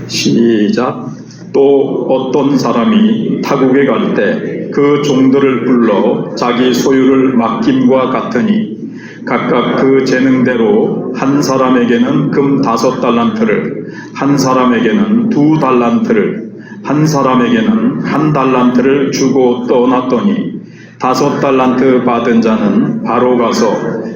시작. 또 어떤 사람이 타국에 갈 때 그 종들을 불러 자기 소유를 맡김과 같으니 각각 그 재능대로 한 사람에게는 금 5달란트를, 한 사람에게는 2달란트를, 한 사람에게는 1달란트를 주고 떠났더니 5달란트 받은 자는 바로 가서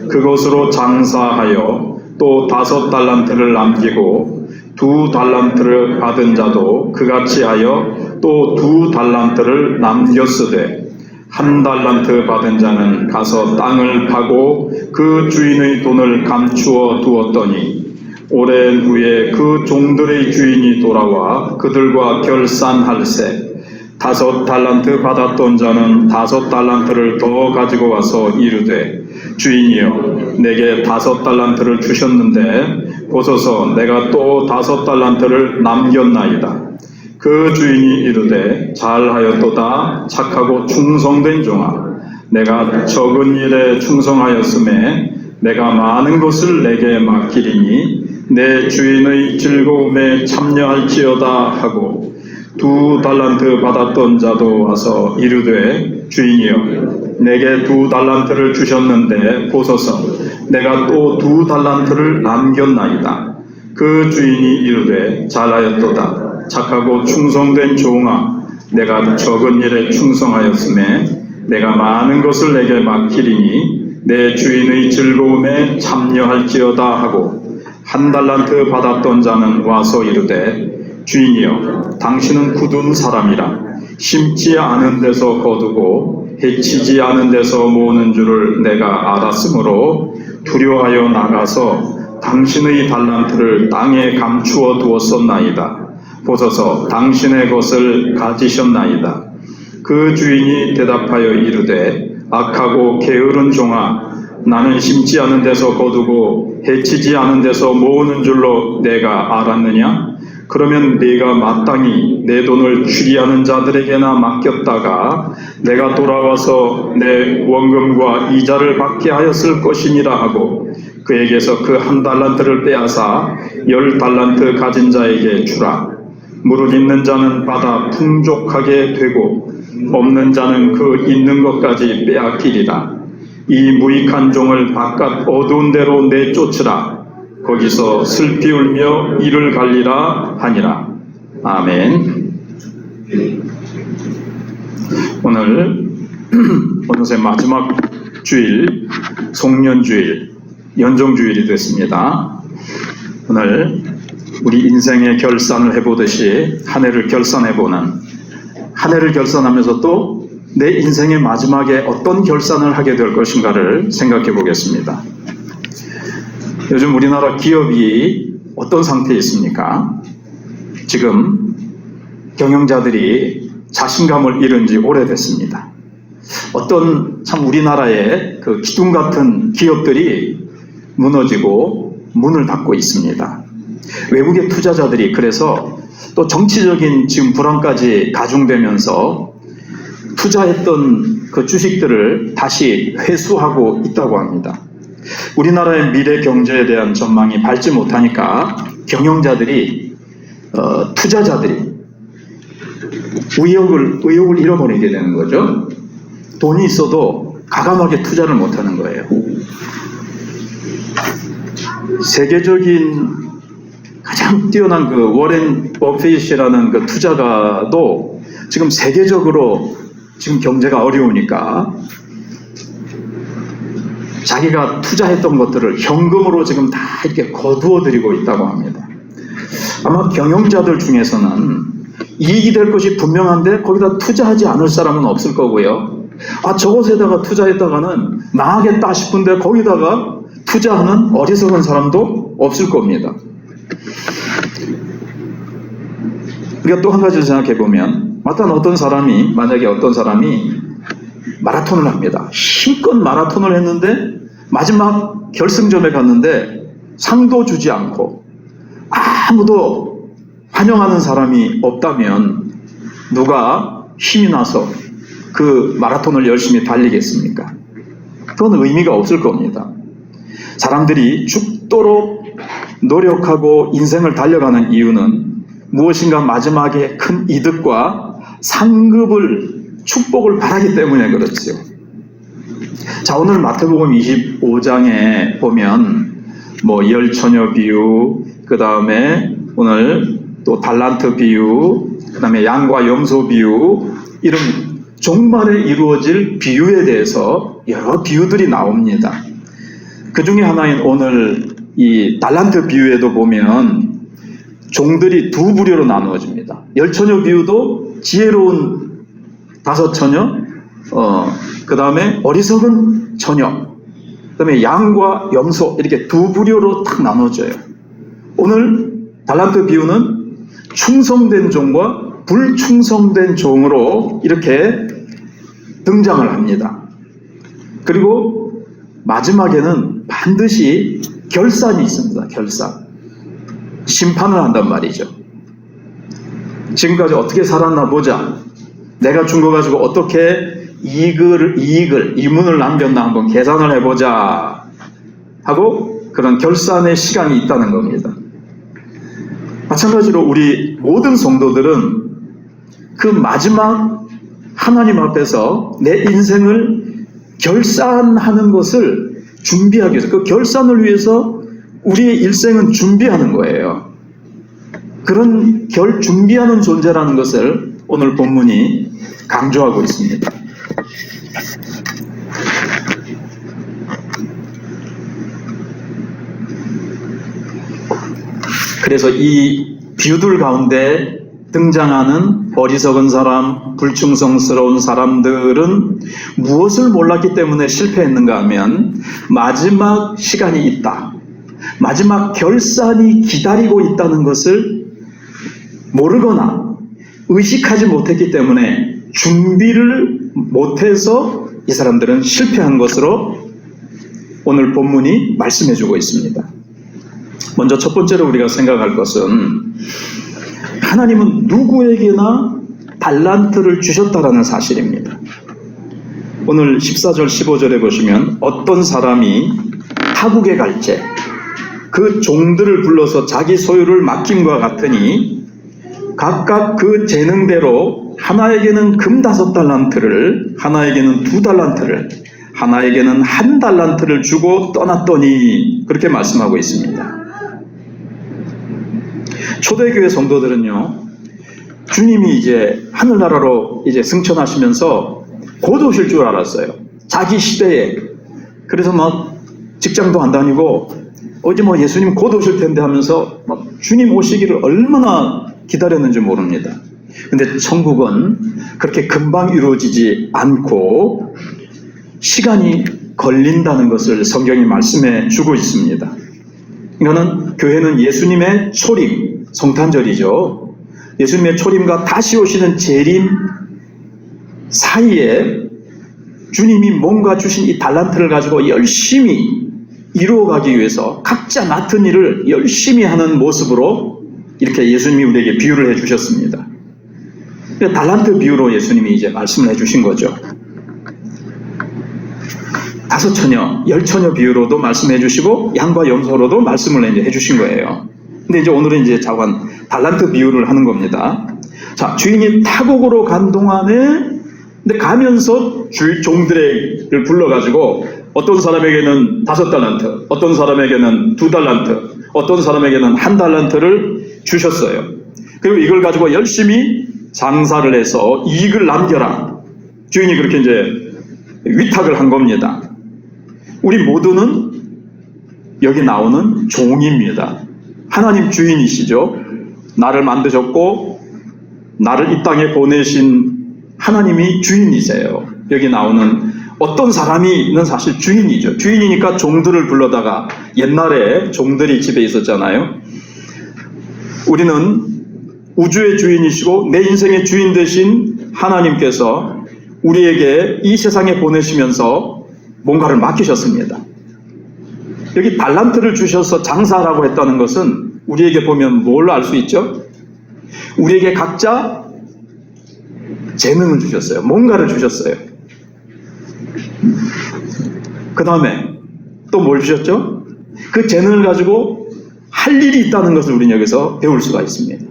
그것으로 장사하여 또 5달란트를 남기고 2달란트를 받은 자도 그같이 하여 또 2달란트를 남겼으되 1달란트 받은 자는 가서 땅을 파고 그 주인의 돈을 감추어 두었더니 오랜 후에 그 종들의 주인이 돌아와 그들과 결산할세 5달란트 받았던 자는 5달란트를 더 가지고 와서 이르되 주인이여 내게 5달란트를 주셨는데 보소서 내가 또 5달란트를 남겼나이다. 그 주인이 이르되 잘하였도다 착하고 충성된 종아 내가 적은 일에 충성하였음에 내가 많은 것을 내게 맡기리니 내 주인의 즐거움에 참여할지어다 하고 2달란트 받았던 자도 와서 이르되 주인이여 내게 2달란트를 주셨는데 보소서 내가 또 2달란트를 남겼나이다. 그 주인이 이르되 잘하였도다 착하고 충성된 종아 내가 적은 일에 충성하였음에 내가 많은 것을 내게 맡기리니 내 주인의 즐거움에 참여할지어다 하고 1달란트 받았던 자는 와서 이르되 주인이여 당신은 굳은 사람이라 심지 않은 데서 거두고 해치지 않은 데서 모으는 줄을 내가 알았으므로 두려워하여 나가서 당신의 달란트를 땅에 감추어 두었었나이다. 보소서 당신의 것을 가지셨나이다. 그 주인이 대답하여 이르되 악하고 게으른 종아 나는 심지 않은 데서 거두고 해치지 않은 데서 모으는 줄로 내가 알았느냐? 그러면 네가 마땅히 내 돈을 추리하는 자들에게나 맡겼다가 내가 돌아와서 내 원금과 이자를 받게 하였을 것이니라 하고 그에게서 그 1달란트를 빼앗아 10달란트 가진 자에게 주라. 무릇 있는 자는 받아 풍족하게 되고 없는 자는 그 있는 것까지 빼앗기리라. 이 무익한 종을 바깥 어두운 데로 내쫓으라. 거기서 슬피 울며 이를 갈리라 하니라. 아멘. 오늘 어느새 마지막 주일 송년주일 연정주일이 됐습니다. 오늘 우리 인생의 결산을 해보듯이 한 해를 결산해보는 한 해를 결산하면서 또 내 인생의 마지막에 어떤 결산을 하게 될 것인가를 생각해 보겠습니다. 요즘 우리나라 기업이 어떤 상태에 있습니까? 지금 경영자들이 자신감을 잃은 지 오래됐습니다. 어떤 참 우리나라의 그 기둥 같은 기업들이 무너지고 문을 닫고 있습니다. 외국의 투자자들이 그래서 또 정치적인 지금 불안까지 가중되면서 투자했던 그 주식들을 다시 회수하고 있다고 합니다. 우리나라의 미래 경제에 대한 전망이 밝지 못하니까 경영자들이 투자자들이 의욕을 잃어버리게 되는 거죠. 돈이 있어도 가감하게 투자를 못하는 거예요. 세계적인 가장 뛰어난 그 워렌 버핏이라는 그 투자가도 지금 세계적으로 지금 경제가 어려우니까 자기가 투자했던 것들을 현금으로 지금 다 이렇게 거두어 드리고 있다고 합니다. 아마 경영자들 중에서는 이익이 될 것이 분명한데 거기다 투자하지 않을 사람은 없을 거고요. 저것에다가 투자했다가는 망하겠다 싶은데 거기다가 투자하는 어리석은 사람도 없을 겁니다. 우리가 또 한 가지 생각해 보면 만약에 어떤 사람이 마라톤을 합니다. 힘껏 마라톤을 했는데 마지막 결승점에 갔는데 상도 주지 않고 아무도 환영하는 사람이 없다면 누가 힘이 나서 그 마라톤을 열심히 달리겠습니까? 그건 의미가 없을 겁니다. 사람들이 죽도록 노력하고 인생을 달려가는 이유는 무엇인가 마지막에 큰 이득과 상급을 축복을 바라기 때문에 그렇지요. 자, 오늘 마태복음 25장에 보면 뭐 열처녀 비유, 그 다음에 오늘 또 달란트 비유, 그 다음에 양과 염소 비유, 이런 종말에 이루어질 비유에 대해서 여러 비유들이 나옵니다. 그 중에 하나인 오늘 이 달란트 비유에도 보면 종들이 두 부류로 나누어집니다. 열처녀 비유도 지혜로운 5처녀, 그 다음에 어리석은 처녀, 그 다음에 양과 염소, 이렇게 두 부류로 딱 나눠져요. 오늘 달란트 비유는 충성된 종과 불충성된 종으로 이렇게 등장을 합니다. 그리고 마지막에는 반드시 결산이 있습니다. 결산. 심판을 한단 말이죠. 지금까지 어떻게 살았나 보자. 내가 준 거 가지고 어떻게 이문을 남겼나 한번 계산을 해보자 하고 그런 결산의 시간이 있다는 겁니다. 마찬가지로 우리 모든 성도들은 그 마지막 하나님 앞에서 내 인생을 결산하는 것을 준비하기 위해서, 그 결산을 위해서 우리의 일생은 준비하는 거예요. 그런 준비하는 존재라는 것을 오늘 본문이 강조하고 있습니다. 그래서 이 비유들 가운데 등장하는 어리석은 사람, 불충성스러운 사람들은 무엇을 몰랐기 때문에 실패했는가 하면 마지막 시간이 있다, 마지막 결산이 기다리고 있다는 것을 모르거나 의식하지 못했기 때문에 준비를 못해서 이 사람들은 실패한 것으로 오늘 본문이 말씀해주고 있습니다. 먼저 첫 번째로 우리가 생각할 것은 하나님은 누구에게나 달란트를 주셨다라는 사실입니다. 오늘 14절 15절에 보시면 어떤 사람이 타국에 갈지 그 종들을 불러서 자기 소유를 맡김과 같으니 각각 그 재능대로 하나에게는 금 5달란트를, 하나에게는 2달란트를, 하나에게는 1달란트를 주고 떠났더니, 그렇게 말씀하고 있습니다. 초대교회 성도들은요, 주님이 이제 하늘나라로 이제 승천하시면서 곧 오실 줄 알았어요. 자기 시대에. 그래서 막 직장도 안 다니고 어제 뭐 예수님 곧 오실 텐데 하면서 막 주님 오시기를 얼마나 기다렸는지 모릅니다. 근데 천국은 그렇게 금방 이루어지지 않고 시간이 걸린다는 것을 성경이 말씀해 주고 있습니다. 이거는 교회는 예수님의 초림, 성탄절이죠. 예수님의 초림과 다시 오시는 재림 사이에 주님이 뭔가 주신 이 달란트를 가지고 열심히 이루어가기 위해서 각자 맡은 일을 열심히 하는 모습으로 이렇게 예수님이 우리에게 비유를 해주셨습니다. 달란트 비유로 예수님이 이제 말씀을 해주신 거죠. 5처녀, 10처녀 비유로도 말씀해 주시고 양과 염소로도 말씀을 이제 해주신 거예요. 근데 이제 오늘은 이제 자관 달란트 비유를 하는 겁니다. 자, 주인이 타국으로 간 동안에 근데 가면서 종들을 불러가지고 어떤 사람에게는 5달란트, 어떤 사람에게는 2달란트, 어떤 사람에게는 1달란트를 주셨어요. 그리고 이걸 가지고 열심히 장사를 해서 이익을 남겨라. 주인이 그렇게 이제 위탁을 한 겁니다. 우리 모두는 여기 나오는 종입니다. 하나님 주인이시죠. 나를 만드셨고 나를 이 땅에 보내신 하나님이 주인이세요. 여기 나오는 어떤 사람이는 사실 주인이죠. 주인이니까 종들을 불러다가 옛날에 종들이 집에 있었잖아요. 우리는 우주의 주인이시고 내 인생의 주인 되신 하나님께서 우리에게 이 세상에 보내시면서 뭔가를 맡기셨습니다. 여기 달란트를 주셔서 장사라고 했다는 것은 우리에게 보면 뭘 알 수 있죠? 우리에게 각자 재능을 주셨어요. 뭔가를 주셨어요. 그 다음에 또 뭘 주셨죠? 그 재능을 가지고 할 일이 있다는 것을 우리는 여기서 배울 수가 있습니다.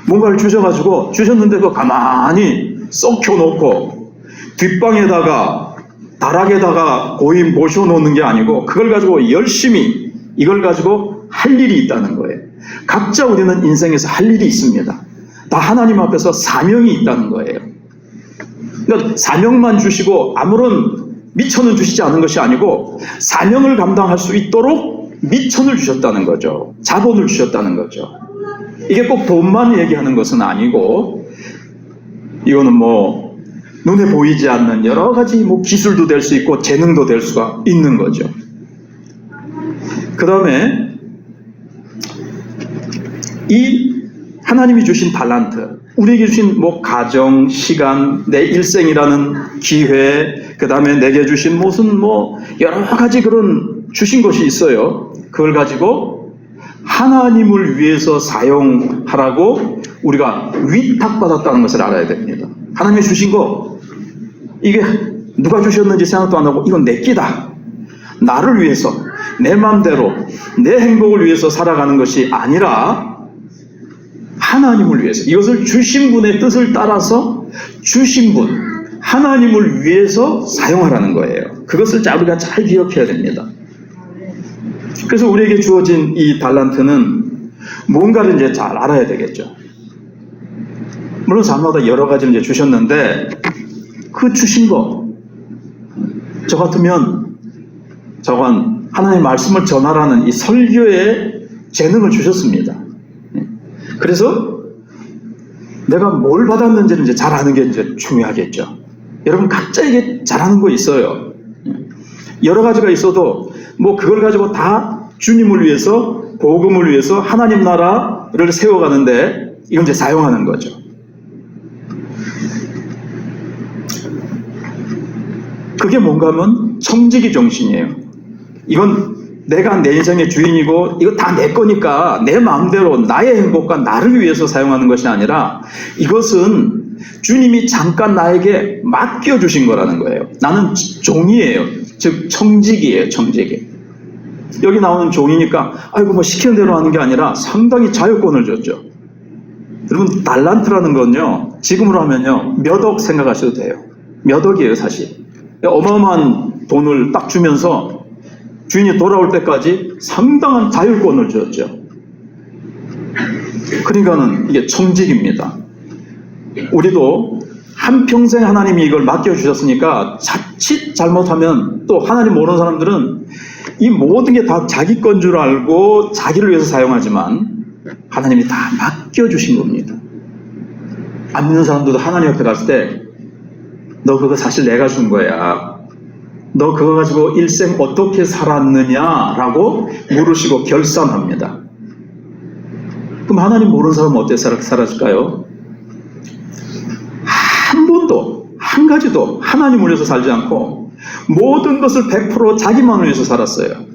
뭔가를 주셨는데 그 가만히 썩혀놓고 뒷방에다가 다락에다가 고이 모셔놓는 게 아니고 그걸 가지고 열심히 이걸 가지고 할 일이 있다는 거예요. 각자 우리는 인생에서 할 일이 있습니다. 다 하나님 앞에서 사명이 있다는 거예요. 그러니까 사명만 주시고 아무런 미천을 주시지 않은 것이 아니고 사명을 감당할 수 있도록 미천을 주셨다는 거죠. 자본을 주셨다는 거죠. 이게 꼭 돈만 얘기하는 것은 아니고 이거는 뭐 눈에 보이지 않는 여러 가지 뭐 기술도 될 수 있고 재능도 될 수가 있는 거죠. 그 다음에 이 하나님이 주신 달란트, 우리에게 주신 뭐 가정, 시간, 내 일생이라는 기회, 그 다음에 내게 주신 무슨 뭐 여러 가지 그런 주신 것이 있어요. 그걸 가지고 하나님을 위해서 사용하라고 우리가 위탁받았다는 것을 알아야 됩니다. 하나님이 주신 거, 이게 누가 주셨는지 생각도 안 하고 이건 내 끼다. 나를 위해서, 내 마음대로, 내 행복을 위해서 살아가는 것이 아니라 하나님을 위해서, 이것을 주신 분의 뜻을 따라서 주신 분, 하나님을 위해서 사용하라는 거예요. 그것을 우리가 잘 기억해야 됩니다. 그래서 우리에게 주어진 이 달란트는 뭔가를 이제 잘 알아야 되겠죠. 물론 사람마다 여러 가지를 이제 주셨는데 그 주신 거, 저 같으면 저건 하나님의 말씀을 전하라는 이 설교의 재능을 주셨습니다. 그래서 내가 뭘 받았는지를 이제 잘 아는 게 이제 중요하겠죠. 여러분 각자에게 잘하는 거 있어요. 여러 가지가 있어도 뭐 그걸 가지고 다 주님을 위해서, 복음을 위해서 하나님 나라를 세워가는데 이건 이제 사용하는 거죠. 그게 뭔가 하면 청지기 정신이에요. 이건 내가 내 인생의 주인이고 이거 다 내 거니까 내 마음대로 나의 행복과 나를 위해서 사용하는 것이 아니라 이것은 주님이 잠깐 나에게 맡겨주신 거라는 거예요. 나는 종이에요. 즉 청지기예요. 청지기. 여기 나오는 종이니까 아이고 뭐 시키는 대로 하는 게 아니라 상당히 자유권을 줬죠. 여러분 달란트라는 건요, 지금으로 하면요 몇 억 생각하셔도 돼요. 몇 억이에요 사실. 어마어마한 돈을 딱 주면서 주인이 돌아올 때까지 상당한 자율권을 줬죠. 그러니까는 이게 청직입니다. 우리도 한평생 하나님이 이걸 맡겨주셨으니까 자칫 잘못하면 또 하나님 모르는 사람들은 이 모든 게 다 자기 건 줄 알고 자기를 위해서 사용하지만 하나님이 다 맡겨주신 겁니다. 안 믿는 사람들도 하나님 옆에 갔을 때 너 그거 사실 내가 준 거야. 너 그거 가지고 일생 어떻게 살았느냐라고 물으시고 결산합니다. 그럼 하나님 모르는 사람은 어떻게 살았을까요? 한 번도, 한 가지도 하나님을 위해서 살지 않고 모든 것을 100% 자기만을 위해서 살았어요.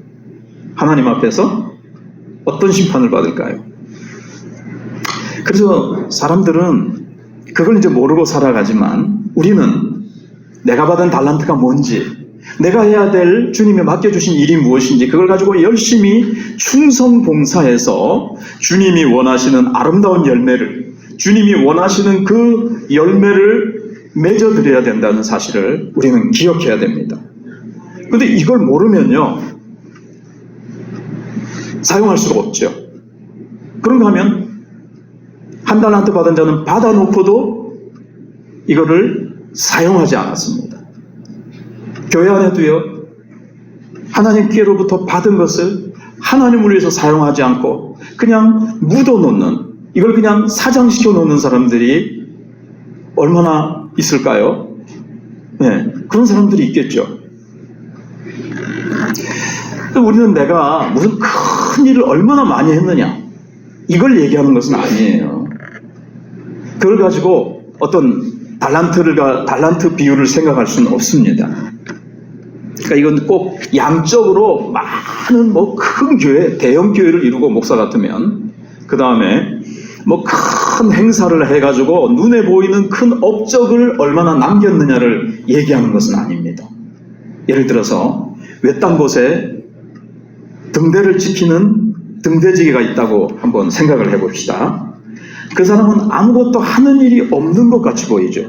하나님 앞에서 어떤 심판을 받을까요? 그래서 사람들은 그걸 이제 모르고 살아가지만 우리는 내가 받은 달란트가 뭔지, 내가 해야 될 주님이 맡겨주신 일이 무엇인지 그걸 가지고 열심히 충성 봉사해서 주님이 원하시는 아름다운 열매를, 주님이 원하시는 그 열매를 맺어드려야 된다는 사실을 우리는 기억해야 됩니다. 그런데 이걸 모르면요 사용할 수가 없죠. 그런가 하면 한 달란트 받은 자는 받아놓고도 이거를 사용하지 않았습니다. 교회 안에도요, 하나님께로부터 받은 것을 하나님을 위해서 사용하지 않고 그냥 묻어놓는, 이걸 그냥 사장시켜 놓는 사람들이 얼마나 있을까요? 네, 그런 사람들이 있겠죠. 우리는 내가 무슨 큰 일을 얼마나 많이 했느냐, 이걸 얘기하는 것은 아니에요. 그걸 가지고 어떤 달란트 비율을 생각할 수는 없습니다. 그러니까 이건 꼭 양적으로 많은 뭐 큰 교회, 대형 교회를 이루고 목사 같으면 그 다음에 뭐 큰 행사를 해가지고 눈에 보이는 큰 업적을 얼마나 남겼느냐를 얘기하는 것은 아닙니다. 예를 들어서 외딴 곳에 등대를 지키는 등대지기가 있다고 한번 생각을 해봅시다. 그 사람은 아무것도 하는 일이 없는 것 같이 보이죠.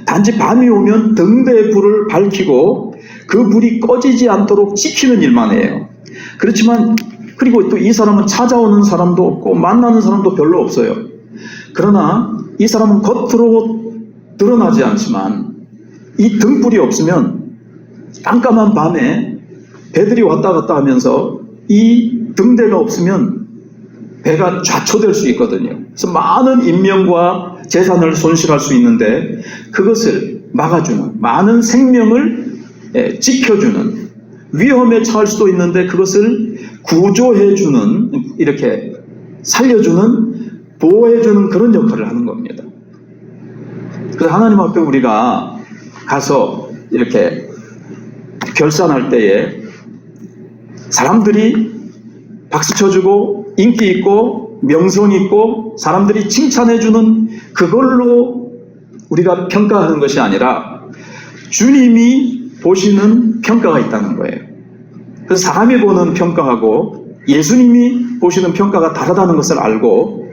단지 밤이 오면 등대의 불을 밝히고 그 불이 꺼지지 않도록 지키는 일만 해요. 그렇지만 그리고 또 이 사람은 찾아오는 사람도 없고 만나는 사람도 별로 없어요. 그러나 이 사람은 겉으로 드러나지 않지만 이 등불이 없으면 깜깜한 밤에 배들이 왔다 갔다 하면서 이 등대가 없으면 배가 좌초될 수 있거든요. 그래서 많은 인명과 재산을 손실할 수 있는데 그것을 막아주는, 많은 생명을 지켜주는, 위험에 처할 수도 있는데 그것을 구조해주는, 이렇게 살려주는, 보호해주는 그런 역할을 하는 겁니다. 그래서 하나님 앞에 우리가 가서 이렇게 결산할 때에 사람들이 박수 쳐주고 인기 있고 명성 있고 사람들이 칭찬해주는 그걸로 우리가 평가하는 것이 아니라 주님이 보시는 평가가 있다는 거예요. 그래서 사람이 보는 평가하고 예수님이 보시는 평가가 다르다는 것을 알고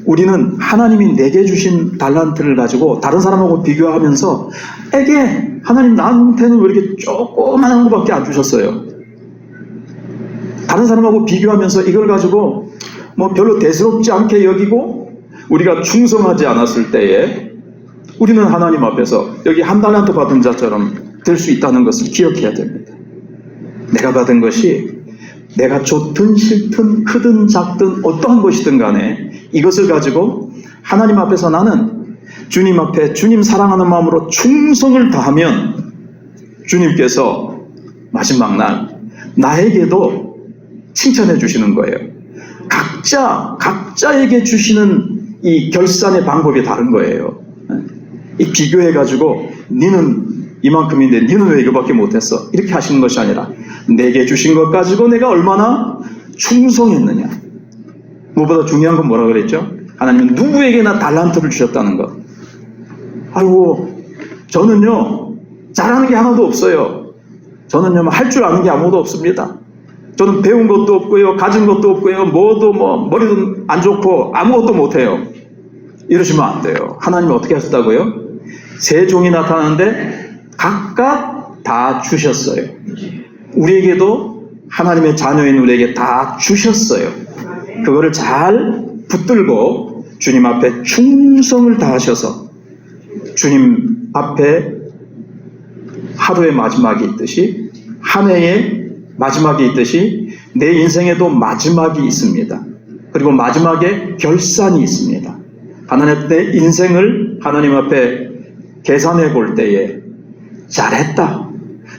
우리는 하나님이 내게 주신 달란트를 가지고 다른 사람하고 비교하면서 에게 하나님 나한테는 왜 이렇게 조그만한 것밖에 안 주셨어요. 다른 사람하고 비교하면서 이걸 가지고 뭐 별로 대수롭지 않게 여기고 우리가 충성하지 않았을 때에 우리는 하나님 앞에서 여기 한 달란트 받은 자처럼 될 수 있다는 것을 기억해야 됩니다. 내가 받은 것이 내가 좋든 싫든 크든 작든 어떠한 것이든 간에 이것을 가지고 하나님 앞에서 나는 주님 앞에 주님 사랑하는 마음으로 충성을 다하면 주님께서 마지막 날 나에게도 칭찬해 주시는 거예요. 각자에게 주시는 이 결산의 방법이 다른 거예요. 이 비교해 가지고 니는 이만큼인데 니는 왜 이거밖에 못했어? 이렇게 하시는 것이 아니라 내게 주신 것 가지고 내가 얼마나 충성했느냐. 무엇보다 중요한 건 뭐라 그랬죠? 하나님은 누구에게나 달란트를 주셨다는 것. 아이고 저는요 잘하는 게 하나도 없어요. 저는요 할 줄 아는 게 아무것도 없습니다. 저는 배운 것도 없고요, 가진 것도 없고요, 머리도 안 좋고 아무것도 못해요. 이러시면 안 돼요. 하나님이 어떻게 하셨다고요? 세 종이 나타나는데 각각 다 주셨어요. 우리에게도 하나님의 자녀인 우리에게 다 주셨어요. 그거를 잘 붙들고 주님 앞에 충성을 다하셔서 주님 앞에 하루의 마지막이 있듯이 한 해의 마지막이 있듯이 내 인생에도 마지막이 있습니다. 그리고 마지막에 결산이 있습니다. 하나님 내 인생을 하나님 앞에 계산해 볼 때에 잘했다.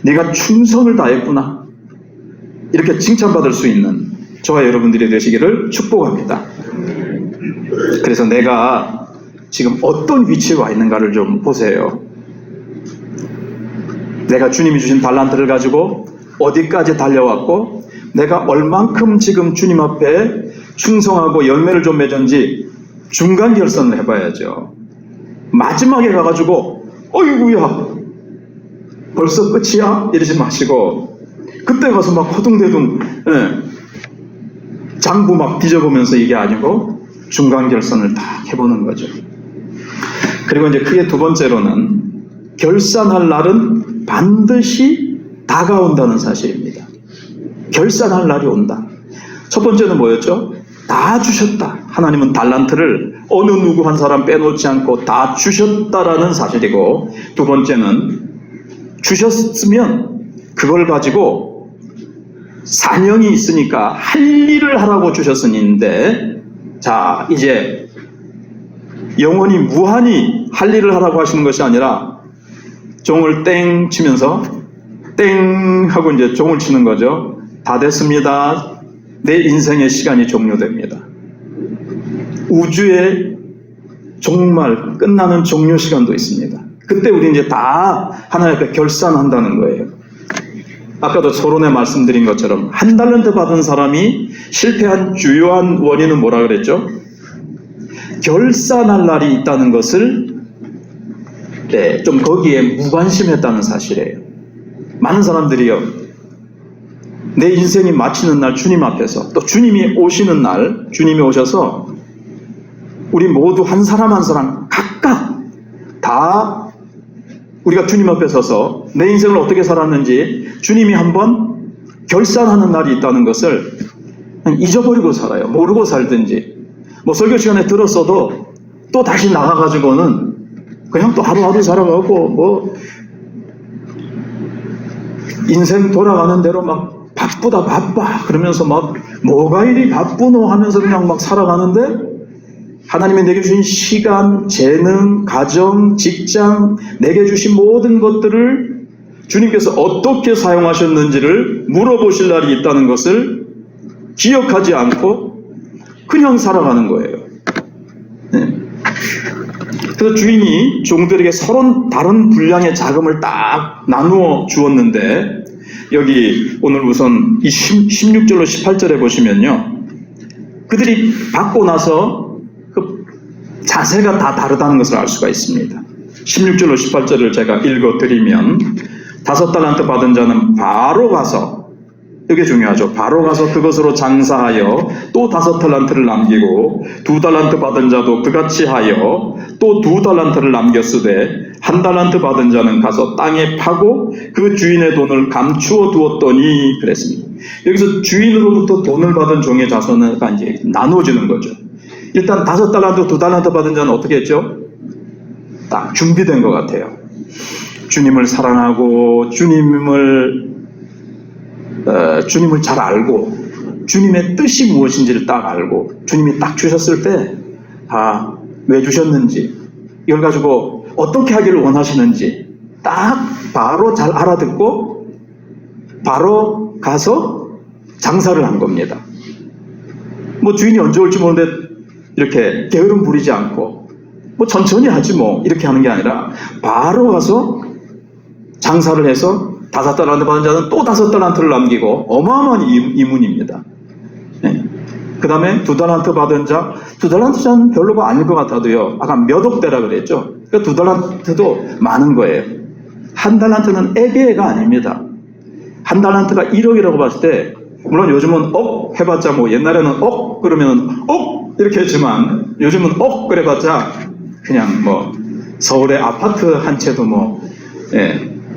네가 충성을 다했구나. 이렇게 칭찬받을 수 있는 저와 여러분들이 되시기를 축복합니다. 그래서 내가 지금 어떤 위치에 와 있는가를 좀 보세요. 내가 주님이 주신 달란트를 가지고 어디까지 달려왔고 내가 얼만큼 지금 주님 앞에 충성하고 열매를 좀 맺은지 중간 결산을 해봐야죠. 마지막에 가가지고 어이구야 벌써 끝이야? 이러지 마시고 그때 가서 막 허둥대둥 장부 막 뒤져보면서 이게 아니고 중간 결산을 다 해보는 거죠. 그리고 이제 크게 두 번째로는 결산할 날은 반드시 다가온다는 사실입니다. 결산할 날이 온다. 첫 번째는 뭐였죠? 다 주셨다. 하나님은 달란트를 어느 누구 한 사람 빼놓지 않고 다 주셨다라는 사실이고, 두 번째는 주셨으면 그걸 가지고 사명이 있으니까 할 일을 하라고 주셨으니인데, 자 이제 영원히 무한히 할 일을 하라고 하시는 것이 아니라 종을 땡 치면서 땡 하고 이제 종을 치는 거죠. 다 됐습니다. 내 인생의 시간이 종료됩니다. 우주의 정말 끝나는 종료 시간도 있습니다. 그때 우리 이제 다 하나님 앞에 결산한다는 거예요. 아까도 서론에 말씀드린 것처럼 한 달란트 받은 사람이 실패한 주요한 원인은 뭐라 그랬죠? 결산할 날이 있다는 것을 좀 거기에 무관심했다는 사실이에요. 많은 사람들이요, 내 인생이 마치는 날 주님 앞에서 또 주님이 오시는 날, 주님이 오셔서 우리 모두 한 사람 한 사람 각각 다 우리가 주님 앞에 서서 내 인생을 어떻게 살았는지 주님이 한번 결산하는 날이 있다는 것을 그냥 잊어버리고 살아요. 모르고 살든지. 뭐 설교 시간에 들었어도 또 다시 나가가지고는 그냥 또 하루하루 살아가고 뭐 인생 돌아가는 대로 막 바쁘다 바빠 그러면서 막 뭐가 이리 바쁘노 하면서 그냥 막 살아가는데 하나님이 내게 주신 시간, 재능, 가정, 직장, 내게 주신 모든 것들을 주님께서 어떻게 사용하셨는지를 물어보실 날이 있다는 것을 기억하지 않고 그냥 살아가는 거예요. 네. 그래서 주인이 종들에게 서로 다른 분량의 자금을 딱 나누어 주었는데 여기 오늘 우선 이 16절로 18절에 보시면요. 그들이 받고 나서 그 자세가 다 다르다는 것을 알 수가 있습니다. 16절로 18절을 제가 읽어드리면 5달란트 받은 자는 바로 가서 이게 중요하죠. 바로 가서 그것으로 장사하여 또 5달란트를 남기고 2달란트 받은 자도 그같이 하여 또 2달란트를 남겼으되 1달란트 받은 자는 가서 땅에 파고 그 주인의 돈을 감추어 두었더니 그랬습니다. 여기서 주인으로부터 돈을 받은 종의 자손은 이제 나눠지는 거죠. 일단 5달란트, 2달란트 받은 자는 어떻게 했죠? 딱 준비된 것 같아요. 주님을 사랑하고 주님을 잘 알고 주님의 뜻이 무엇인지를 딱 알고 주님이 딱 주셨을 때 왜 주셨는지 이걸 가지고 어떻게 하기를 원하시는지 딱 바로 잘 알아듣고 바로 가서 장사를 한 겁니다. 뭐 주인이 언제 올지 모르는데 이렇게 게으름 부리지 않고 뭐 천천히 하지 뭐 이렇게 하는 게 아니라 바로 가서 장사를 해서 5달란트 받은 자는 또 5달란트를 남기고 어마어마한 이문입니다. 네. 그 다음에 2달란트 받은 자, 2달란트 자는 별로가 아닐 것 같아도요. 아까 몇 억대라 그랬죠. 그러니까 2달란트도 많은 거예요. 1달란트는 애개가 아닙니다. 1달란트가 1억이라고 봤을 때 물론 요즘은 억 해봤자 뭐 옛날에는 억 그러면 억 이렇게 했지만 요즘은 억 그래봤자 그냥 뭐 서울의 아파트 한 채도 뭐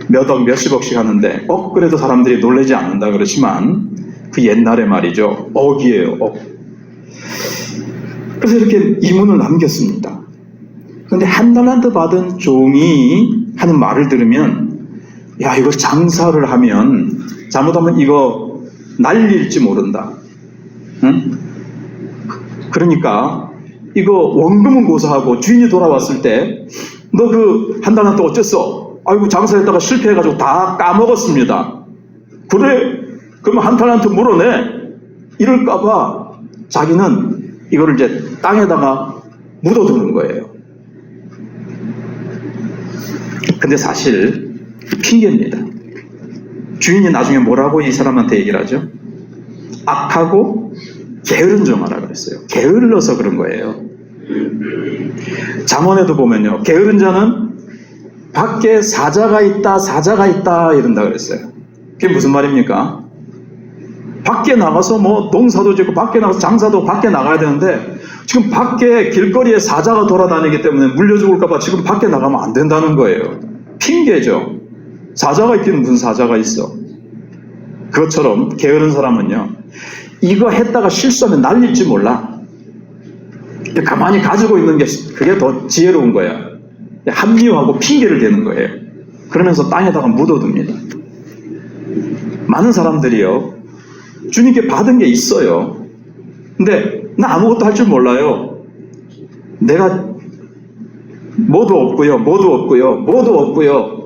몇 억, 몇십억씩 하는데 그래도 사람들이 놀라지 않는다 그렇지만 그 옛날의 말이죠. 억이에요. 억. 그래서 이렇게 이문을 남겼습니다. 그런데 1달란트 받은 종이 하는 말을 들으면 야 이거 장사를 하면 잘못하면 이거 날릴지 모른다. 응? 그러니까 이거 원금은 고사하고 주인이 돌아왔을 때 너 그 1달란트 어쨌어? 아이고 장사했다가 실패해가지고 다 까먹었습니다. 그래? 그러면 1달란트 물어내? 이럴까봐 자기는 이거를 이제 땅에다가 묻어두는 거예요. 근데 사실 핑계입니다. 주인이 나중에 뭐라고 이 사람한테 얘기를 하죠? 악하고 게으른 종아라 그랬어요. 게을러서 그런 거예요. 잠언에도 보면요. 게으른 자는 밖에 사자가 있다 이런다 그랬어요. 그게 무슨 말입니까? 밖에 나가서 뭐 농사도 짓고 밖에 나가서 장사도 밖에 나가야 되는데 지금 밖에 길거리에 사자가 돌아다니기 때문에 물려 죽을까봐 지금 밖에 나가면 안 된다는 거예요. 핑계죠. 사자가 있긴 무슨 사자가 있어. 그것처럼 게으른 사람은요. 이거 했다가 실수하면 날릴지 몰라. 가만히 가지고 있는 게 그게 더 지혜로운 거야. 합리화하고 핑계를 대는 거예요. 그러면서 땅에다가 묻어둡니다. 많은 사람들이요. 주님께 받은 게 있어요. 근데 나 아무것도 할 줄 몰라요. 내가 뭐도 없고요.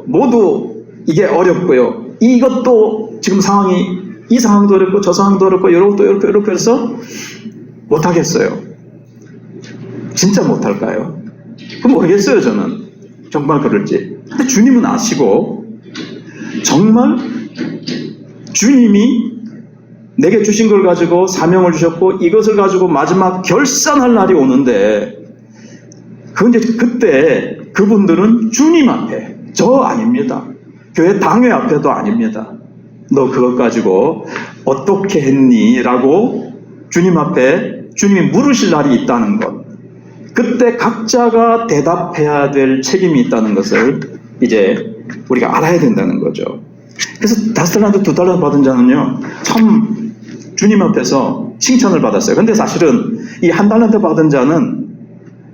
모두 이게 어렵고요. 이것도 지금 상황이 이 상황도 어렵고 저 상황도 어렵고 이렇게 해서 못하겠어요. 진짜 못할까요? 그럼 모르겠어요. 저는 정말 그럴지. 근데 주님은 아시고 정말 주님이 내게 주신 걸 가지고 사명을 주셨고 이것을 가지고 마지막 결산할 날이 오는데 그런데 그때 그분들은 주님 앞에 저 아닙니다. 교회 당회 앞에도 아닙니다. 너 그것 가지고 어떻게 했니? 라고 주님 앞에 주님이 물으실 날이 있다는 것. 그때 각자가 대답해야 될 책임이 있다는 것을 이제 우리가 알아야 된다는 거죠. 그래서 5달란트 2달란트 받은 자는요, 참 주님 앞에서 칭찬을 받았어요. 근데 사실은 이 1달란트 받은 자는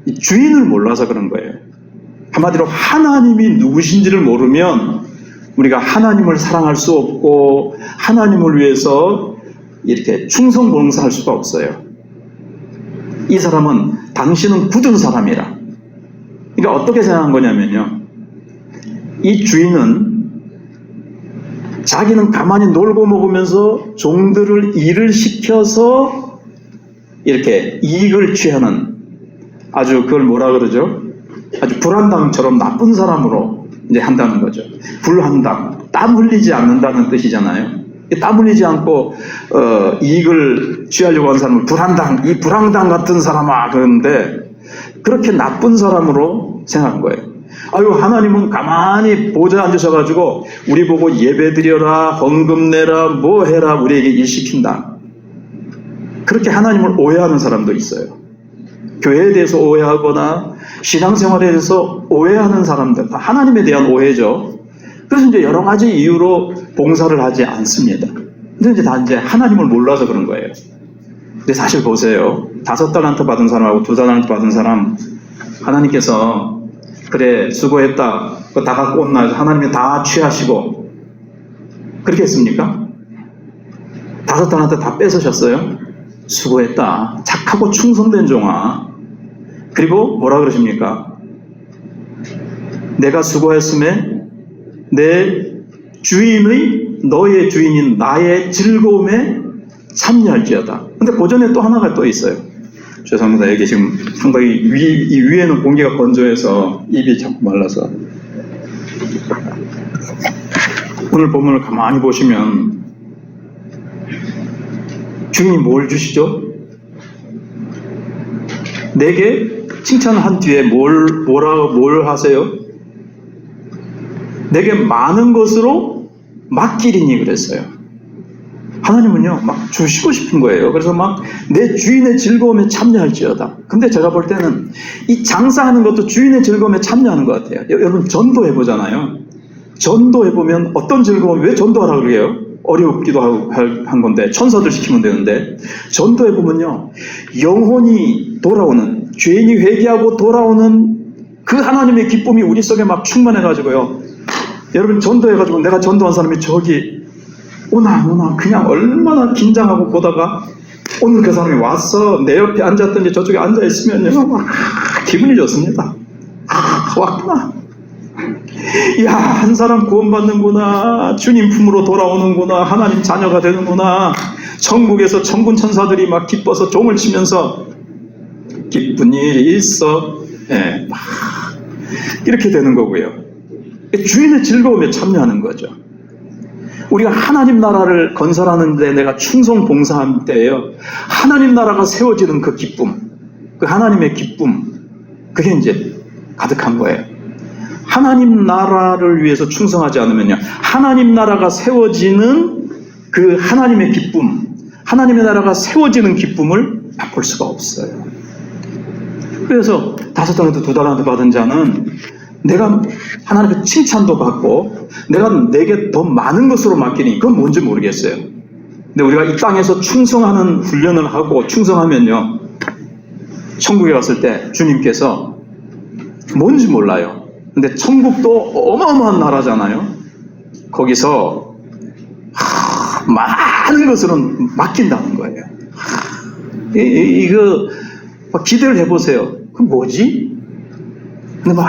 이 주인을 몰라서 그런 거예요. 한마디로 하나님이 누구신지를 모르면 우리가 하나님을 사랑할 수 없고 하나님을 위해서 이렇게 충성 봉사할 수가 없어요. 이 사람은 당신은 굳은 사람이라. 그러니까 어떻게 생각한 거냐면요, 이 주인은 자기는 가만히 놀고 먹으면서 종들을 일을 시켜서 이렇게 이익을 취하는, 아주 그걸 뭐라 그러죠? 아주 불한당처럼 나쁜 사람으로 이제 한다는 거죠. 불한당, 땀 흘리지 않는다는 뜻이잖아요. 땀 흘리지 않고 이익을 취하려고 하는 사람을 불한당, 이 불황당 같은 사람아, 그러는데 그렇게 나쁜 사람으로 생각한 거예요. 아유, 하나님은 가만히 보좌에 앉으셔가지고 우리 보고 예배드려라, 헌금 내라, 뭐 해라, 우리에게 일 시킨다. 그렇게 하나님을 오해하는 사람도 있어요. 교회에 대해서 오해하거나 신앙생활에 대해서 오해하는 사람들, 하나님에 대한 오해죠. 그래서 이제 여러 가지 이유로 봉사를 하지 않습니다. 근데 이제 다 이제 하나님을 몰라서 그런 거예요. 근데 사실 보세요. 5달란트 받은 사람하고 2달란트 받은 사람, 하나님께서 그래 수고했다, 그거 다 갖고 온나 해서 하나님이 다 취하시고 그렇게 했습니까? 5달란트 다 뺏으셨어요? 수고했다, 착하고 충성된 종아. 그리고 뭐라 그러십니까? 내가 수고했음에 내 주인의, 너의 주인인 나의 즐거움에 참여할지어다. 근데 그 전에 또 하나가 또 있어요. 죄송합니다. 여기 지금 상당히 이 위에는 공기가 건조해서 입이 자꾸 말라서. 오늘 본문을 가만히 보시면 주인이 뭘 주시죠? 내게 칭찬을 한 뒤에 뭘 하세요? 내게 많은 것으로 맡기리니 그랬어요. 하나님은요, 막 주시고 싶은 거예요. 그래서 막 내 주인의 즐거움에 참여할지어다. 근데 제가 볼 때는 이 장사하는 것도 주인의 즐거움에 참여하는 것 같아요. 여러분 전도해보잖아요. 전도해보면 어떤 즐거움, 왜 전도하라고 그래요? 어렵기도 한 건데, 천사들 시키면 되는데, 전도해보면요, 영혼이 돌아오는, 죄인이 회개하고 돌아오는 그 하나님의 기쁨이 우리 속에 막 충만해가지고요. 여러분 전도해가지고 내가 전도한 사람이 저기 오나 그냥 얼마나 긴장하고 보다가 오늘 그 사람이 왔어, 내 옆에 앉았더니 저쪽에 앉아있으면요, 기분이 좋습니다. 왔구나. 이야, 한 사람 구원받는구나, 주님 품으로 돌아오는구나, 하나님 자녀가 되는구나, 천국에서 천군 천사들이 막 기뻐서 종을 치면서 기쁜 일이 있어, 예, 막 이렇게 되는 거고요. 주인의 즐거움에 참여하는 거죠. 우리가 하나님 나라를 건설하는데 내가 충성 봉사할 때예요, 하나님 나라가 세워지는 그 기쁨, 그 하나님의 기쁨, 그게 이제 가득한 거예요. 하나님 나라를 위해서 충성하지 않으면요, 하나님 나라가 세워지는 그 하나님의 기쁨, 하나님의 나라가 세워지는 기쁨을 맛볼 수가 없어요. 그래서 5달란트 2달란트 받은 자는 내가 하나님의 칭찬도 받고 내게 더 많은 것으로 맡기니 그건 뭔지 모르겠어요. 근데 우리가 이 땅에서 충성하는 훈련을 하고 충성하면요, 천국에 갔을 때 주님께서 뭔지 몰라요. 근데 천국도 어마어마한 나라잖아요. 거기서 많은 것으로 맡긴다는 거예요. 이거 기대를 해보세요. 그럼 뭐지? 근데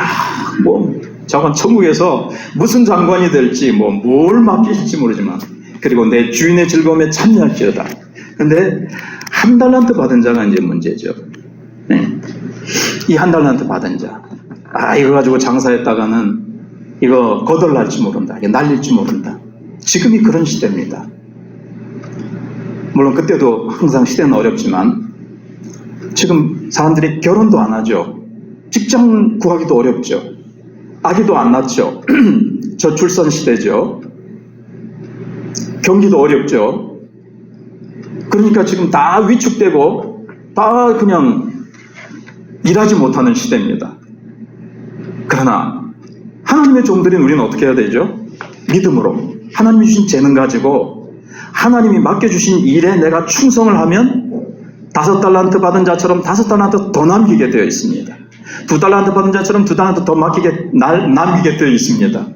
저건 천국에서 무슨 장관이 될지, 뭘 맡기실지 모르지만, 그리고 내 주인의 즐거움에 참여할지어다. 근데 1달란트 받은 자가 이제 문제죠. 네. 이 1달란트 받은 자, 이거 가지고 장사했다가는 이거 거덜날지 모른다, 이게 날릴지 모른다. 지금이 그런 시대입니다. 물론 그때도 항상 시대는 어렵지만 지금 사람들이 결혼도 안 하죠. 직장 구하기도 어렵죠. 아기도 안 낳죠. 저출산 시대죠. 경기도 어렵죠. 그러니까 지금 다 위축되고 다 그냥 일하지 못하는 시대입니다. 그러나 하나님의 종들인 우리는 어떻게 해야 되죠? 믿음으로 하나님이 주신 재능 가지고 하나님이 맡겨주신 일에 내가 충성을 하면 5달란트 받은 자처럼 5달란트 더 남기게 되어 있습니다. 2달란트 받은 자처럼 2달란트 더 남기게 되어 있습니다.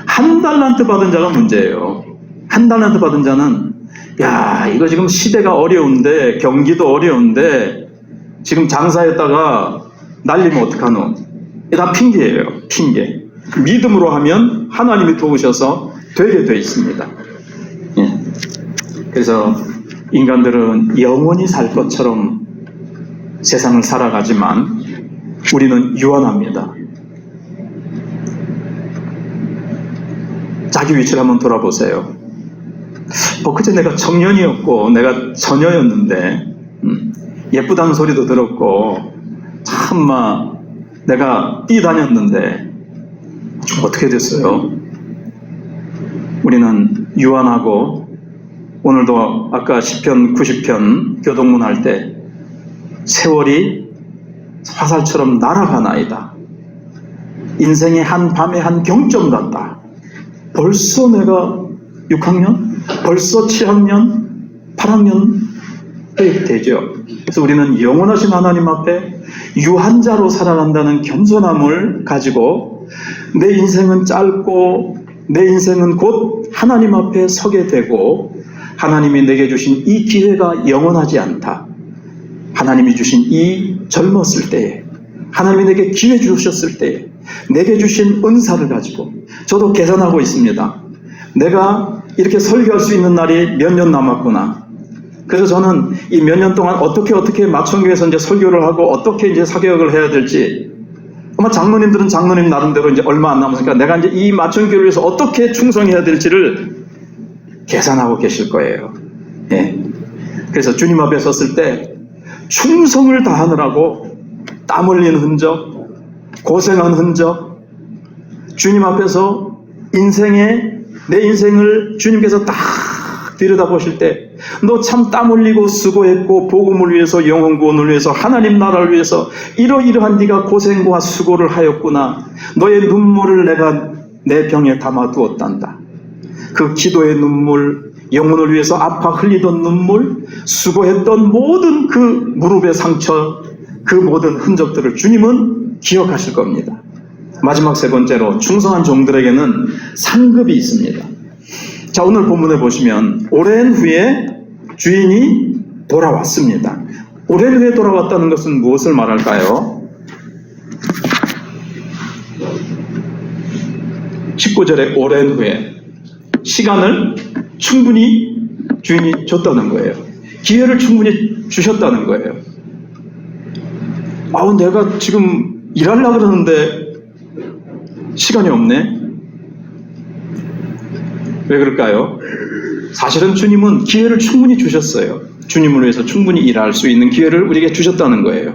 1달란트 받은 자가 문제예요. 1달란트 받은 자는 야, 이거 지금 시대가 어려운데, 경기도 어려운데 지금 장사했다가 날리면 어떡하노? 이게 다 핑계예요. 핑계. 믿음으로 하면 하나님이 도우셔서 되게 되어 있습니다. 예. 그래서 인간들은 영원히 살 것처럼 세상을 살아가지만 우리는 유한합니다. 자기 위치를 한번 돌아보세요. 그때 내가 청년이었고 내가 처녀였는데 예쁘다는 소리도 들었고 참마 내가 뛰다녔는데 좀 어떻게 됐어요? 우리는 유한하고 오늘도 아까 시편 90편 교동문 할 때 세월이 화살처럼 날아가나이다. 인생의 한 밤의 한 경점 같다. 벌써 내가 6학년? 벌써 7학년? 8학년? 되죠. 그래서 우리는 영원하신 하나님 앞에 유한자로 살아간다는 겸손함을 가지고 내 인생은 짧고 내 인생은 곧 하나님 앞에 서게 되고 하나님이 내게 주신 이 기회가 영원하지 않다. 하나님이 주신 이 젊었을 때에 하나님이 내게 기회 주셨을 때에 내게 주신 은사를 가지고 저도 계산하고 있습니다. 내가 이렇게 설교할 수 있는 날이 몇 년 남았구나. 그래서 저는 이 몇 년 동안 어떻게 마천교에서 이제 설교를 하고 어떻게 이제 사교육을 해야 될지 아마 장로님들은 장로님 나름대로 이제 얼마 안 남았으니까 내가 이제 이 마천교를 위해서 어떻게 충성해야 될지를 계산하고 계실 거예요. 예. 그래서 주님 앞에 섰을 때 충성을 다하느라고 땀 흘린 흔적, 고생한 흔적, 주님 앞에서 내 인생을 주님께서 딱 들여다보실 때 너 참 땀 흘리고 수고했고 복음을 위해서 영혼 구원을 위해서 하나님 나라를 위해서 이러이러한 네가 고생과 수고를 하였구나. 너의 눈물을 내가 내 병에 담아두었단다. 그 기도의 눈물, 영혼을 위해서 아파 흘리던 눈물, 수고했던 모든 그 무릎의 상처, 그 모든 흔적들을 주님은 기억하실 겁니다. 마지막 세 번째로 충성한 종들에게는 상급이 있습니다. 자, 오늘 본문에 보시면 오랜 후에 주인이 돌아왔습니다. 오랜 후에 돌아왔다는 것은 무엇을 말할까요? 19절에 오랜 후에 시간을 충분히 주인이 줬다는 거예요. 기회를 충분히 주셨다는 거예요. 내가 지금 일하려고 그러는데 시간이 없네. 왜 그럴까요? 사실은 주님은 기회를 충분히 주셨어요. 주님을 위해서 충분히 일할 수 있는 기회를 우리에게 주셨다는 거예요.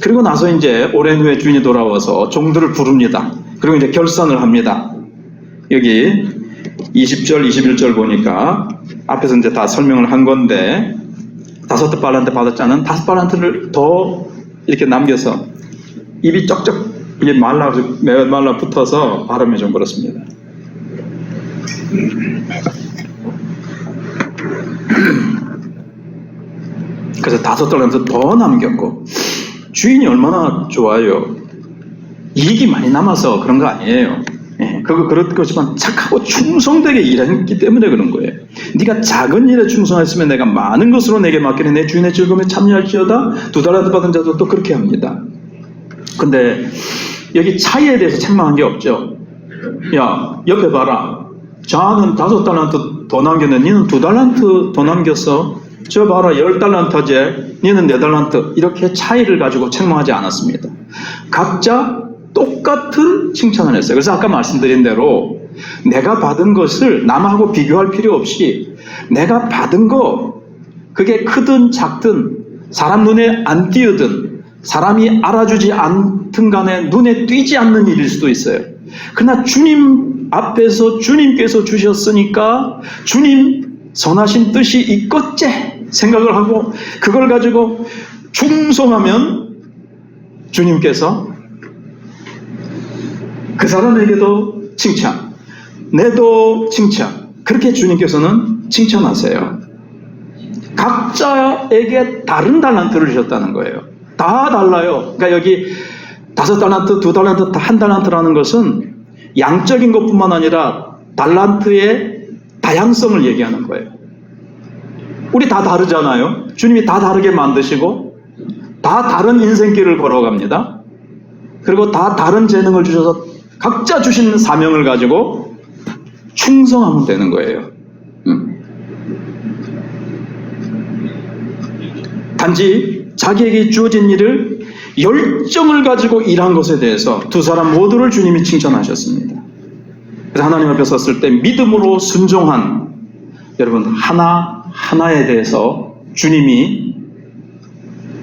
그리고 나서 이제 오랜 후에 주인이 돌아와서 종들을 부릅니다. 그리고 이제 결산을 합니다. 여기 20절, 21절 보니까 앞에서 이제 다 설명을 한 건데 5달란트 받았자는 5달란트를 더 이렇게 남겨서 입이 쩍쩍 이게 말라 붙어서 발음이 좀 그렇습니다. 그래서 5달란트 더 남겼고 주인이 얼마나 좋아요. 이익이 많이 남아서 그런 거 아니에요. 그럴 거지만 착하고 충성되게 일했기 때문에 그런 거예요. 네가 작은 일에 충성했으면 내가 많은 것으로 내게 맡기는 내 주인의 즐거움에 참여할지어다. 2달란트 받은 자도 또 그렇게 합니다. 근데 여기 차이에 대해서 책망한 게 없죠. 야, 옆에 봐라. 자는 5달란트 더 남겼는데 니는 2달란트 더 남겼어. 저 봐라 10달란트제 니는 4달란트. 이렇게 차이를 가지고 책망하지 않았습니다. 각자 똑같은 칭찬을 했어요. 그래서 아까 말씀드린 대로 내가 받은 것을 남하고 비교할 필요 없이 내가 받은 거 그게 크든 작든 사람 눈에 안 띄우든 사람이 알아주지 않든 간에 눈에 띄지 않는 일일 수도 있어요. 그러나 주님 앞에서 주님께서 주셨으니까 주님 선하신 뜻이 있겠지 생각을 하고 그걸 가지고 충성하면 주님께서 그 사람에게도 칭찬, 내도 칭찬, 그렇게 주님께서는 칭찬하세요. 각자에게 다른 달란트를 주셨다는 거예요. 다 달라요. 그러니까 여기 5달란트, 2달란트, 1달란트라는 것은 양적인 것뿐만 아니라 달란트의 다양성을 얘기하는 거예요. 우리 다 다르잖아요. 주님이 다 다르게 만드시고 다 다른 인생길을 걸어갑니다. 그리고 다 다른 재능을 주셔서 각자 주신 사명을 가지고 충성하면 되는 거예요. 단지 자기에게 주어진 일을 열정을 가지고 일한 것에 대해서 두 사람 모두를 주님이 칭찬하셨습니다. 그래서 하나님 앞에 섰을 때 믿음으로 순종한 여러분 하나하나에 대해서 주님이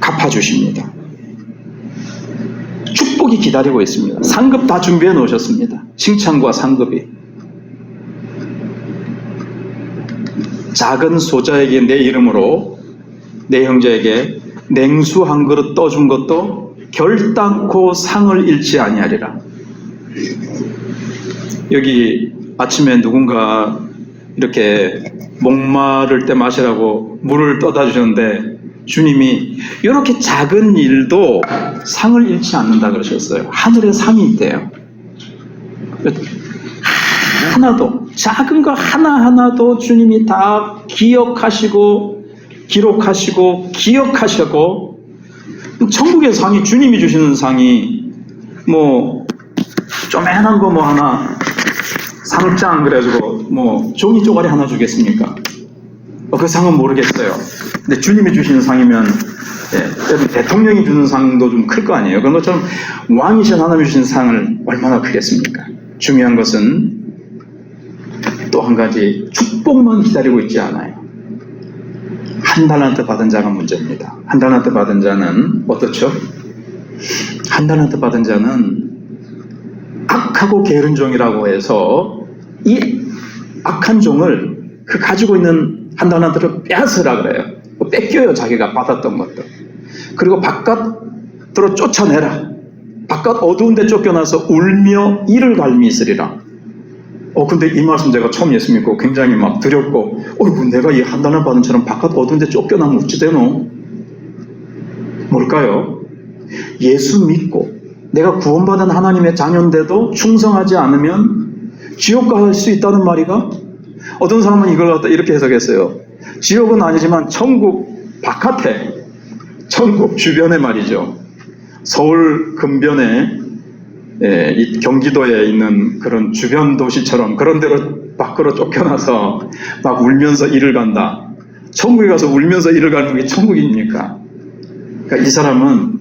갚아주십니다. 축복이 기다리고 있습니다. 상급 다 준비해 놓으셨습니다. 칭찬과 상급이. 작은 소자에게 내 이름으로 내 형제에게 냉수 한 그릇 떠준 것도 결단코 상을 잃지 아니하리라. 여기 아침에 누군가 이렇게 목마를 때 마시라고 물을 떠다 주셨는데 주님이 이렇게 작은 일도 상을 잃지 않는다 그러셨어요. 하늘에 상이 있대요. 하나도, 작은 거 하나하나도 주님이 다 기억하시고 기록하시고 기억하시고, 천국의 상이, 주님이 주시는 상이 뭐 쪼매난 거 뭐 하나 상장 그래가지고 뭐 종이 쪼가리 하나 주겠습니까? 그 상은 모르겠어요. 근데 주님이 주시는 상이면 대통령이 주는 상도 좀 클 거 아니에요. 그런 것처럼 왕이신 하나님이 주신 상을 얼마나 크겠습니까? 중요한 것은 또 한 가지, 축복만 기다리고 있지 않아요. 1달란트 받은 자가 문제입니다. 1달란트 받은 자는 어떻죠? 1달란트 받은 자는 악하고 게으른 종이라고 해서 이 악한 종을 그 가지고 있는 1달란트를 빼앗으라 그래요. 뺏겨요. 자기가 받았던 것들. 그리고 바깥으로 쫓아내라. 바깥 어두운 데 쫓겨나서 울며 이를 갈미 있으리라. 근데 이 말씀 제가 처음 예수 믿고 굉장히 막 두렵고, 내가 이 1달란트 받은 처럼 바깥 어두운 데 쫓겨나면 어찌 되노? 뭘까요? 예수 믿고 내가 구원받은 하나님의 자녀인데도 충성하지 않으면 지옥 갈 수 있다는 말이가? 어떤 사람은 이걸 갖다 이렇게 해석했어요. 지옥은 아니지만 천국 바깥에, 천국 주변에 말이죠. 서울 근변에, 이 경기도에 있는 그런 주변 도시처럼 그런 데로 밖으로 쫓겨나서 막 울면서 일을 간다. 천국에 가서 울면서 일을 가는 게 천국입니까? 그러니까 이 사람은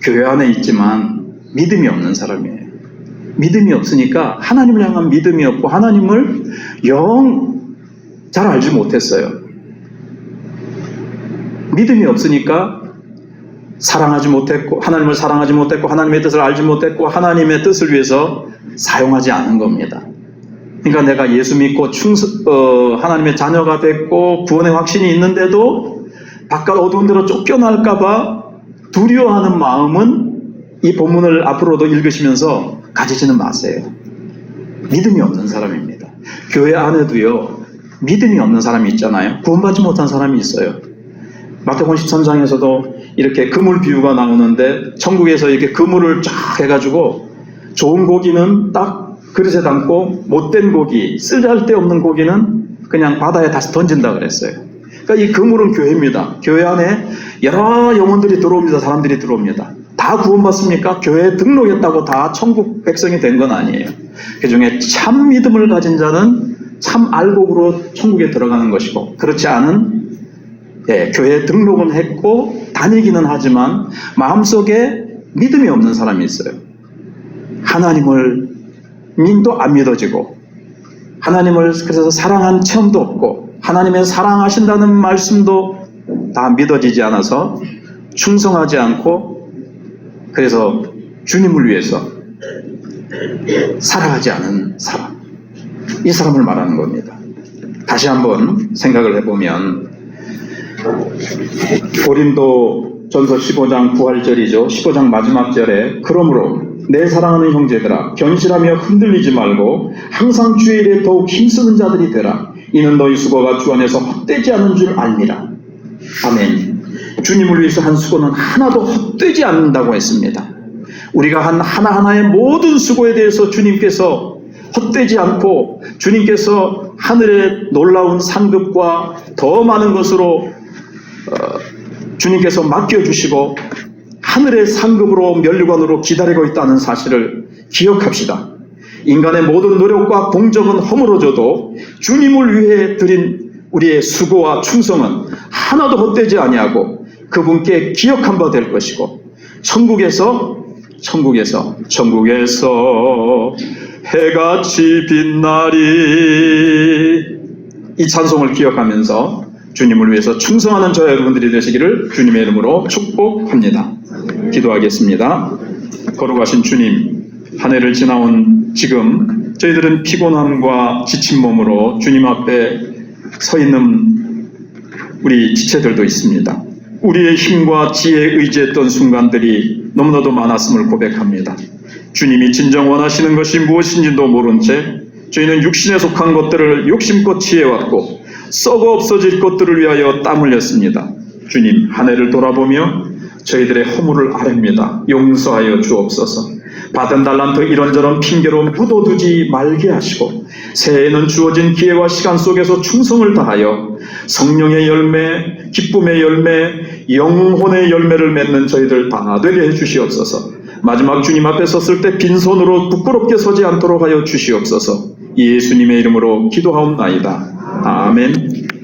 교회 안에 있지만 믿음이 없는 사람이에요. 믿음이 없으니까 하나님을 향한 믿음이 없고 하나님을 영 잘 알지 못했어요. 믿음이 없으니까 사랑하지 못했고, 하나님을 사랑하지 못했고, 하나님의 뜻을 알지 못했고, 하나님의 뜻을 위해서 사용하지 않은 겁니다. 그러니까 내가 예수 믿고 하나님의 자녀가 됐고 구원의 확신이 있는데도 바깥 어두운 데로 쫓겨날까봐 두려워하는 마음은 이 본문을 앞으로도 읽으시면서 가지지는 마세요. 믿음이 없는 사람입니다. 교회 안에도요, 믿음이 없는 사람이 있잖아요. 구원받지 못한 사람이 있어요. 마태복음 13장에서도 이렇게 그물 비유가 나오는데, 천국에서 이렇게 그물을 쫙 해가지고 좋은 고기는 딱 그릇에 담고 못된 고기, 쓸데없는 고기는 그냥 바다에 다시 던진다 그랬어요. 그러니까 이 그물은 교회입니다. 교회 안에 여러 영혼들이 들어옵니다. 사람들이 들어옵니다. 다 구원받습니까? 교회에 등록했다고 다 천국 백성이 된 건 아니에요. 그 중에 참 믿음을 가진 자는 참 알곡으로 천국에 들어가는 것이고, 그렇지 않은, 교회에 등록은 했고 다니기는 하지만 마음속에 믿음이 없는 사람이 있어요. 하나님을 믿도 안 믿어지고, 하나님을 그래서 사랑한 체험도 없고, 하나님의 사랑하신다는 말씀도 다 믿어지지 않아서 충성하지 않고, 그래서 주님을 위해서 살아가지 않은 사람, 이 사람을 말하는 겁니다. 다시 한번 생각을 해보면, 고린도 전서 15장 9할절이죠. 15장 마지막 절에 그러므로 내 사랑하는 형제들아 견실하며 흔들리지 말고 항상 주의 일에 더욱 힘쓰는 자들이 되라. 이는 너희 수고가 주 안에서 헛되지 않은 줄 알미라. 아멘. 주님을 위해서 한 수고는 하나도 헛되지 않는다고 했습니다. 우리가 한 하나하나의 모든 수고에 대해서 주님께서 헛되지 않고 주님께서 하늘의 놀라운 상급과 더 많은 것으로 주님께서 맡겨주시고 하늘의 상급으로 면류관으로 기다리고 있다는 사실을 기억합시다. 인간의 모든 노력과 공적은 허물어져도 주님을 위해 드린 우리의 수고와 충성은 하나도 헛되지 아니하고 그분께 기억한 바 될 것이고 천국에서 해같이 빛나리 이 찬송을 기억하면서 주님을 위해서 충성하는 저와 여러분들이 되시기를 주님의 이름으로 축복합니다. 기도하겠습니다. 거룩하신 주님, 한 해를 지나온 지금 저희들은 피곤함과 지친 몸으로 주님 앞에 서 있는 우리 지체들도 있습니다. 우리의 힘과 지혜에 의지했던 순간들이 너무나도 많았음을 고백합니다. 주님이 진정 원하시는 것이 무엇인지도 모른 채 저희는 육신에 속한 것들을 욕심껏 취해왔고 썩어 없어질 것들을 위하여 땀 흘렸습니다. 주님, 한 해를 돌아보며 저희들의 허물을 아릅니다. 용서하여 주옵소서. 받은 달란트 이런저런 핑계로 묻어두지 말게 하시고 새해에는 주어진 기회와 시간 속에서 충성을 다하여 성령의 열매, 기쁨의 열매, 영혼의 열매를 맺는 저희들 다 되게 해주시옵소서. 마지막 주님 앞에 섰을 때 빈손으로 부끄럽게 서지 않도록 하여 주시옵소서. 예수님의 이름으로 기도하옵나이다. 아멘.